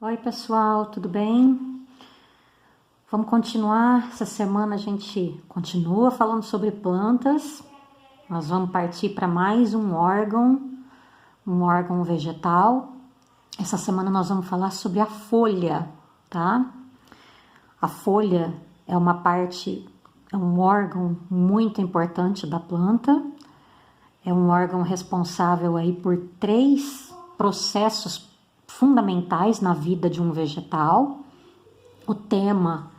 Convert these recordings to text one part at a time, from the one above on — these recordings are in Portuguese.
Oi pessoal, tudo bem? Vamos continuar. Essa semana a gente continua falando sobre plantas. Nós vamos partir para mais um órgão vegetal. Essa semana nós vamos falar sobre a folha, tá? A folha é um órgão muito importante da planta. É um órgão responsável aí por 3 processos fundamentais na vida de um vegetal. O tema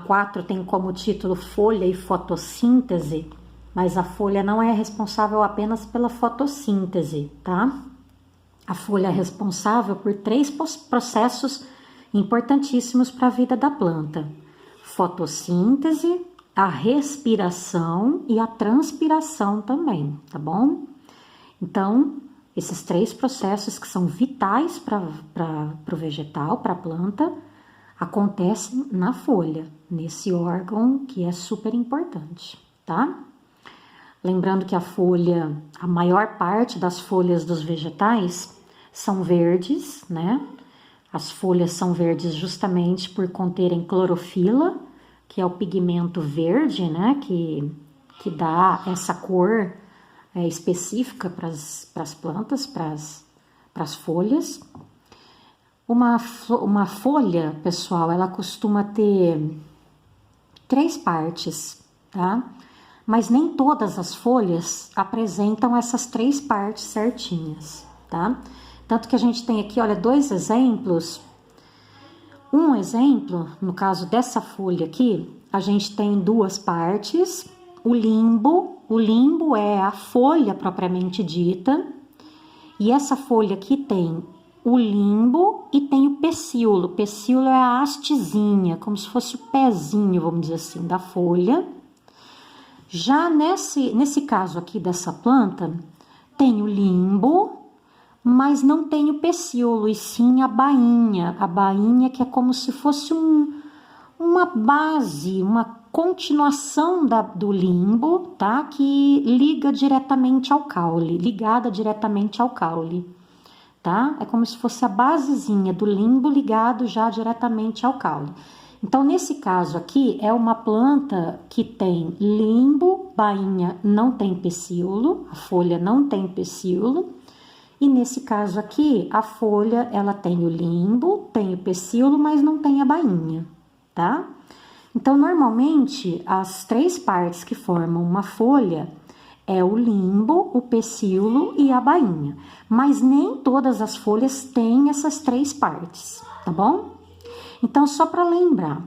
4 tem como título Folha e Fotossíntese, mas a folha não é responsável apenas pela fotossíntese, tá? A folha é responsável por 3 processos importantíssimos para a vida da planta: fotossíntese, a respiração e a transpiração também, tá bom? Então, esses 3 processos que são vitais para o vegetal, para a planta, acontecem na folha, nesse órgão que é super importante, tá? Lembrando que a maior parte das folhas dos vegetais são verdes, né? As folhas são verdes justamente por conterem clorofila, que é o pigmento verde, né? Que dá essa cor específica para as plantas, para as folhas. Uma folha, pessoal, ela costuma ter 3 partes, tá? Mas nem todas as folhas apresentam essas 3 partes certinhas, tá? Tanto que a gente tem aqui, olha, 2 exemplos. Um exemplo, no caso dessa folha aqui, a gente tem 2 partes. O limbo é a folha propriamente dita, e essa folha aqui tem o limbo e tem o pecíolo. O pecíolo é a hastezinha, como se fosse o pezinho, vamos dizer assim, da folha. Já nesse caso aqui dessa planta, tem o limbo, mas não tem o pecíolo, e sim a bainha que é como se fosse uma base, uma continuação do limbo, tá? Que ligada diretamente ao caule, tá? É como se fosse a basezinha do limbo ligado já diretamente ao caule. Então, nesse caso aqui, é uma planta que tem limbo, bainha, não tem pecíolo, a folha não tem pecíolo. E nesse caso aqui, a folha, ela tem o limbo, tem o pecíolo, mas não tem a bainha, tá? Então, normalmente, as 3 partes que formam uma folha é o limbo, o pecíolo e a bainha. Mas nem todas as folhas têm essas 3 partes, tá bom? Então, só para lembrar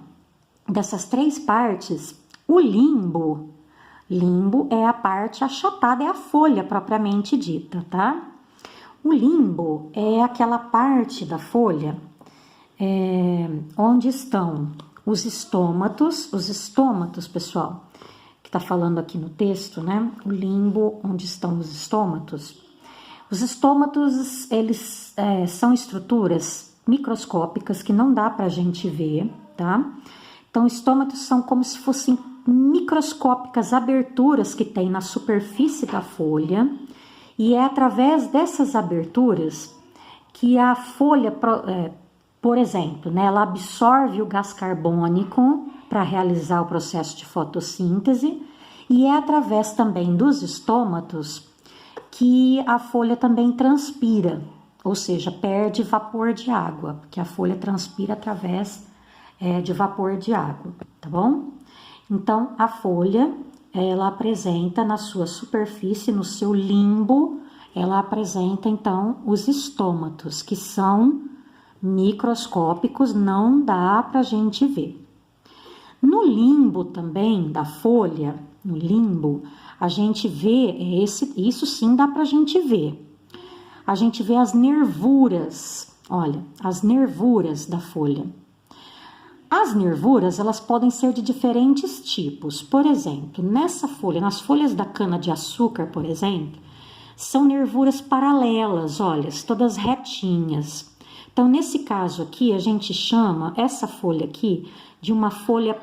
dessas 3 partes, o limbo é a parte achatada, é a folha propriamente dita, tá? O limbo é aquela parte da folha onde estão os estômatos, pessoal, que tá falando aqui no texto, né? O limbo, onde estão os estômatos. Os estômatos, eles são estruturas microscópicas que não dá pra gente ver, tá? Então, estômatos são como se fossem microscópicas aberturas que tem na superfície da folha, e é através dessas aberturas que a folha, por exemplo, né, ela absorve o gás carbônico para realizar o processo de fotossíntese, e é através também dos estômatos que a folha também transpira, ou seja, perde vapor de água, porque a folha transpira através de vapor de água, tá bom? Então, a folha, ela apresenta na sua superfície, no seu limbo, ela apresenta então os estômatos, que são microscópicos, não dá pra gente ver. No limbo também da folha, no limbo, a gente vê, isso sim dá pra gente ver. A gente vê as nervuras, olha, as nervuras da folha. As nervuras, elas podem ser de diferentes tipos. Por exemplo, nessa folha, nas folhas da cana-de-açúcar, por exemplo, são nervuras paralelas, olha, todas retinhas. Então, nesse caso aqui, a gente chama essa folha aqui de uma folha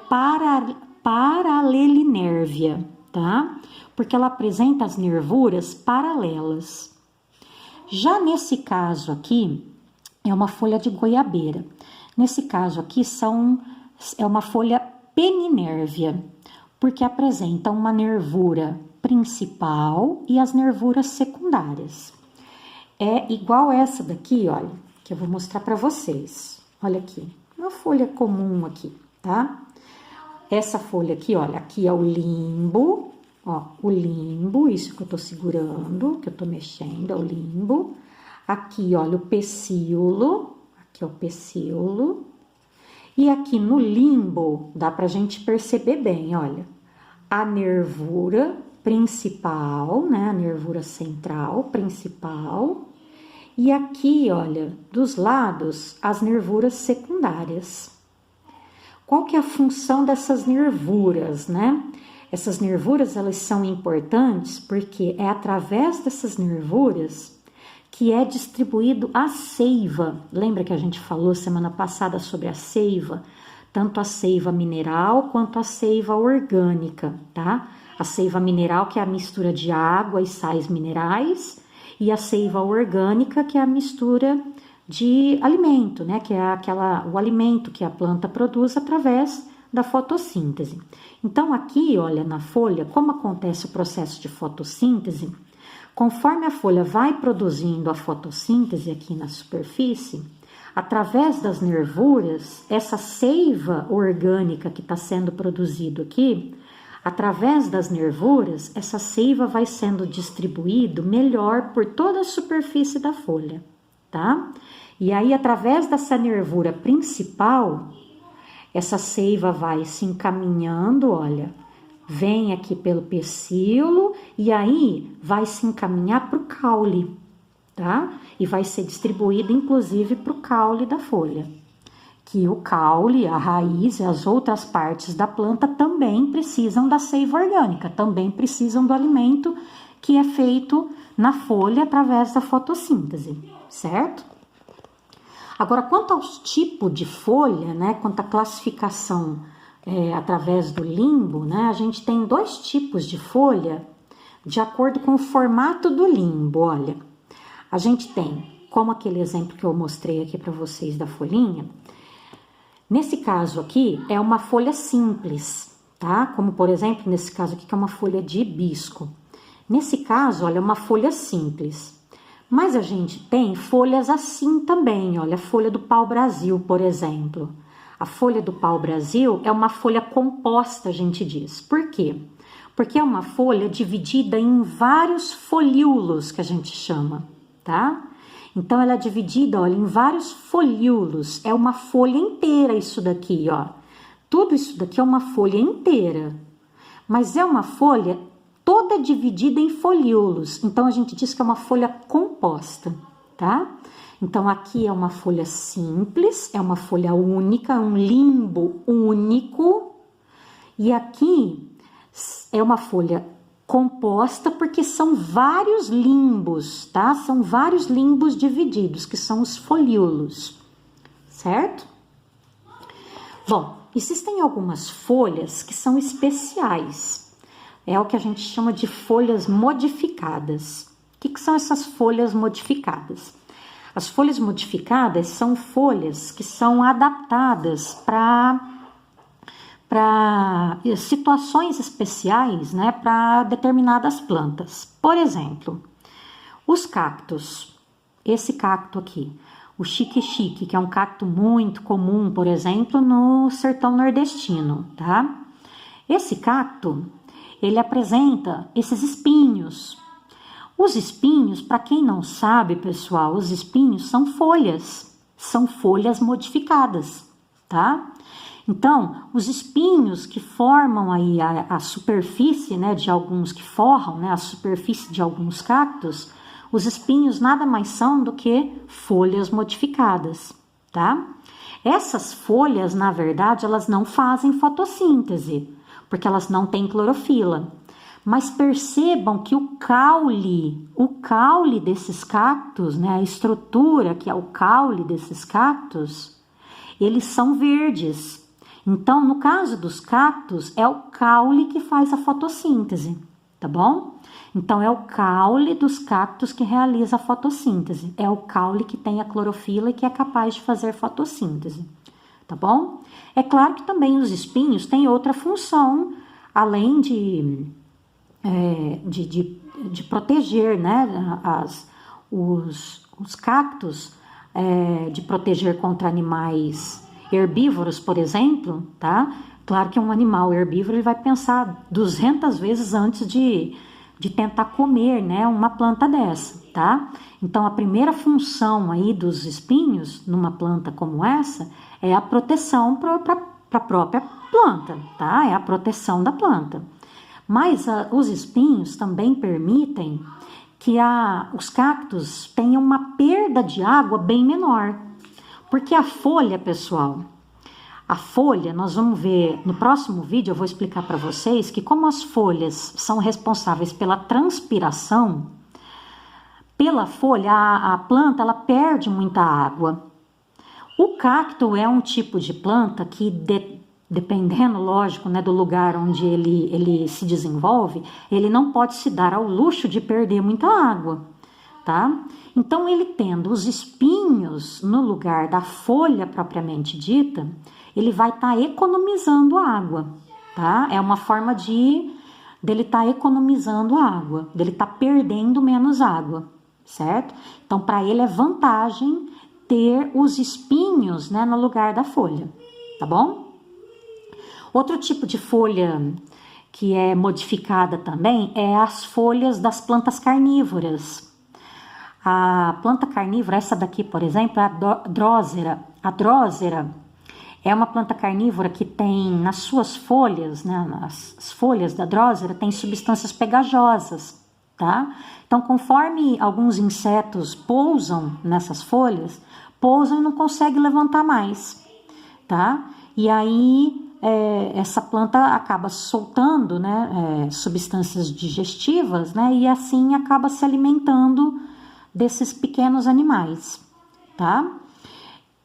paralelinérvia, tá? Porque ela apresenta as nervuras paralelas. Já nesse caso aqui, é uma folha de goiabeira. Nesse caso aqui é uma folha peninérvia, porque apresenta uma nervura principal e as nervuras secundárias. É igual essa daqui, olha, que eu vou mostrar para vocês. Olha aqui, uma folha comum aqui, tá? Essa folha aqui, olha, aqui é o limbo, ó, o limbo, isso que eu tô segurando, que eu tô mexendo, é o limbo. Aqui, olha, o pecíolo, aqui é o pecíolo. E aqui no limbo, dá pra gente perceber bem, olha, a nervura principal, né, a nervura central principal. E aqui, olha, dos lados, as nervuras secundárias. Qual que é a função dessas nervuras, né? Essas nervuras, elas são importantes porque é através dessas nervuras que é distribuído a seiva. Lembra que a gente falou semana passada sobre a seiva? Tanto a seiva mineral quanto a seiva orgânica, tá? A seiva mineral, que é a mistura de água e sais minerais, e a seiva orgânica, que é a mistura de alimento, né? Que é o alimento que a planta produz através da fotossíntese. Então, aqui, olha, na folha, como acontece o processo de fotossíntese, conforme a folha vai produzindo a fotossíntese aqui na superfície, através das nervuras, essa seiva orgânica que está sendo produzido aqui, através das nervuras, essa seiva vai sendo distribuído melhor por toda a superfície da folha, tá? E aí, através dessa nervura principal, essa seiva vai se encaminhando, olha, vem aqui pelo pecíolo e aí vai se encaminhar para o caule, tá? E vai ser distribuída, inclusive, para o caule da folha. Que o caule, a raiz e as outras partes da planta também precisam da seiva orgânica, também precisam do alimento que é feito na folha através da fotossíntese, certo? Agora, quanto aos tipos de folha, né, quanto à classificação através do limbo, né, a gente tem 2 tipos de folha de acordo com o formato do limbo, olha. A gente tem, como aquele exemplo que eu mostrei aqui para vocês da folhinha, nesse caso aqui é uma folha simples, tá? Como, por exemplo, nesse caso aqui que é uma folha de hibisco. Nesse caso, olha, é uma folha simples. Mas a gente tem folhas assim também, olha, a folha do pau-brasil, por exemplo. A folha do pau-brasil é uma folha composta, a gente diz. Por quê? Porque é uma folha dividida em vários folíolos, que a gente chama, tá? Então, ela é dividida, olha, em vários folíolos. É uma folha inteira isso daqui, ó. Tudo isso daqui é uma folha inteira. Mas é uma folha toda dividida em folíolos. Então, a gente diz que é uma folha composta, tá? Então, aqui é uma folha simples, é uma folha única, um limbo único. E aqui é uma folha composta porque são vários limbos, tá? São vários limbos divididos, que são os folíolos, certo? Bom, existem algumas folhas que são especiais. É o que a gente chama de folhas modificadas. O que são essas folhas modificadas? As folhas modificadas são folhas que são adaptadas para situações especiais, né, para determinadas plantas. Por exemplo, os cactos, esse cacto aqui, o xique-xique, que é um cacto muito comum, por exemplo, no sertão nordestino, tá? Esse cacto, ele apresenta esses espinhos. Os espinhos, para quem não sabe, pessoal, os espinhos são folhas modificadas, tá? Então, os espinhos que formam aí a superfície, né, de alguns que forram, né, a superfície de alguns cactos, os espinhos nada mais são do que folhas modificadas, tá? Essas folhas, na verdade, elas não fazem fotossíntese, porque elas não têm clorofila. Mas percebam que o caule desses cactos, né, a estrutura que é o caule desses cactos, eles são verdes. Então, no caso dos cactos, é o caule que faz a fotossíntese, tá bom? Então, é o caule dos cactos que realiza a fotossíntese. É o caule que tem a clorofila e que é capaz de fazer fotossíntese, tá bom? É claro que também os espinhos têm outra função, além de proteger, né, os cactos, de proteger contra animais herbívoros, por exemplo, tá? Claro que um animal herbívoro ele vai pensar 200 vezes antes de tentar comer, né, uma planta dessa, tá? Então, a primeira função aí dos espinhos numa planta como essa é a proteção para a própria planta, tá? É a proteção da planta. Mas os espinhos também permitem que os cactos tenham uma perda de água bem menor. Porque a folha, pessoal, a folha, nós vamos ver no próximo vídeo, eu vou explicar para vocês que como as folhas são responsáveis pela transpiração, pela folha, a planta ela perde muita água. O cacto é um tipo de planta que, dependendo, lógico, né, do lugar onde ele se desenvolve, ele não pode se dar ao luxo de perder muita água, tá? Então, ele tendo os espinhos no lugar da folha propriamente dita, ele vai estar economizando água, tá? É uma forma dele estar economizando água, dele estar perdendo menos água, certo? Então, para ele é vantagem ter os espinhos, né, no lugar da folha, tá bom? Outro tipo de folha que é modificada também é as folhas das plantas carnívoras. A planta carnívora, essa daqui, por exemplo, é a drósera. A drósera é uma planta carnívora que tem nas suas folhas, né, as folhas da drósera tem substâncias pegajosas, tá? Então, conforme alguns insetos pousam nessas folhas, pousam e não conseguem levantar mais, tá? E aí essa planta acaba soltando, né, substâncias digestivas, né, e assim acaba se alimentando desses pequenos animais, tá?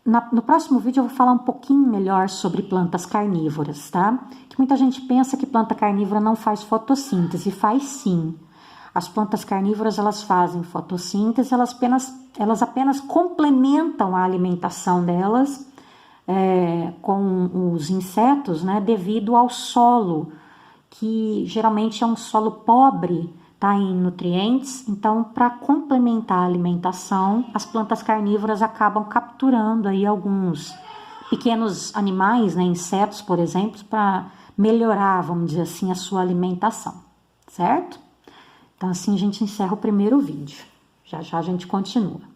No próximo vídeo eu vou falar um pouquinho melhor sobre plantas carnívoras, tá? Que muita gente pensa que planta carnívora não faz fotossíntese, faz sim. As plantas carnívoras elas fazem fotossíntese, elas apenas complementam a alimentação delas com os insetos, né? Devido ao solo, que geralmente é um solo pobre, tá, em nutrientes. Então, para complementar a alimentação, as plantas carnívoras acabam capturando aí alguns pequenos animais, né, insetos, por exemplo, para melhorar, vamos dizer assim, a sua alimentação, certo? Então, assim a gente encerra o primeiro vídeo. Já já a gente continua.